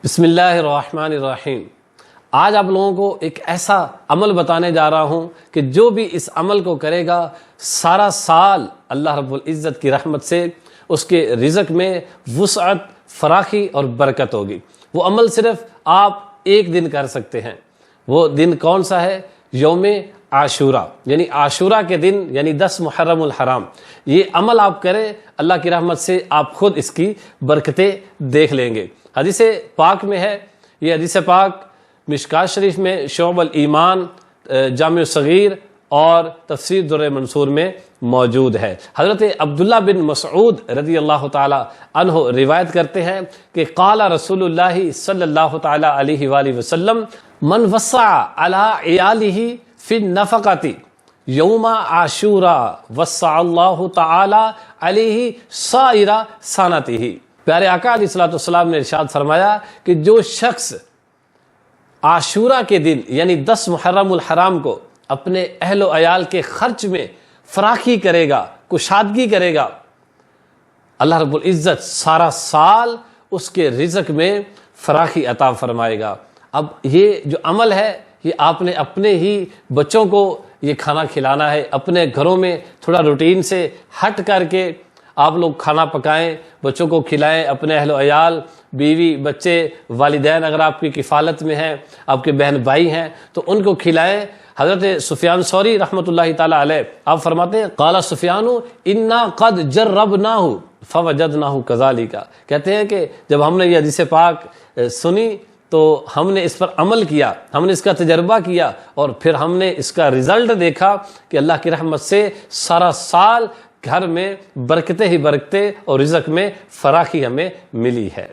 بسم اللہ الرحمن الرحیم۔ آج آپ لوگوں کو ایک ایسا عمل بتانے جا رہا ہوں کہ جو بھی اس عمل کو کرے گا سارا سال اللہ رب العزت کی رحمت سے اس کے رزق میں وسعت، فراخی اور برکت ہوگی۔ وہ عمل صرف آپ ایک دن کر سکتے ہیں۔ وہ دن کون سا ہے؟ یوم عاشورہ، یعنی عاشورہ کے دن، یعنی 10 محرم الحرام۔ یہ عمل آپ کریں، اللہ کی رحمت سے آپ خود اس کی برکتیں دیکھ لیں گے۔ حدیث پاک میں ہے، یہ حدیث پاک مشکات شریف میں شعب الایمان، جامع صغیر اور تفسیر در منصور میں موجود ہے۔ حضرت عبداللہ بن مسعود رضی اللہ تعالی عنہ روایت کرتے ہیں کہ قال رسول اللہ صلی اللہ تعالی علیہ وآلہ وسلم من وسع علی عیالہ فی النفقۃ یوم عاشورہ وسع اللہ تعالی علیہ سائر سنتہ۔ پیارے آقا علیہ الصلوۃ والسلام نے ارشاد فرمایا کہ جو شخص عاشورہ کے دن یعنی 10 محرم الحرام کو اپنے اہل و عیال کے خرچ میں فراخی کرے گا، کشادگی کرے گا، اللہ رب العزت سارا سال اس کے رزق میں فراخی عطا فرمائے گا۔ اب یہ جو عمل ہے یہ آپ نے اپنے ہی بچوں کو یہ کھانا کھلانا ہے، اپنے گھروں میں تھوڑا روٹین سے ہٹ کر کے آپ لوگ کھانا پکائیں، بچوں کو کھلائیں، اپنے اہل و عیال، بیوی، بچے، والدین اگر آپ کی کفالت میں ہیں، آپ کے بہن بھائی ہیں تو ان کو کھلائیں۔ حضرت سفیان ثوری رحمۃ اللہ تعالی علیہ آپ فرماتے ہیں قال سفیان انا قد جربناہ فوجدناہ کذالک، کہتے ہیں کہ جب ہم نے یہ حدیث پاک سنی تو ہم نے اس پر عمل کیا، ہم نے اس کا تجربہ کیا اور پھر ہم نے اس کا رزلٹ دیکھا کہ اللہ کی رحمت سے سارا سال گھر میں برکتیں ہی برکتیں اور رزق میں فراخی ہمیں ملی ہے۔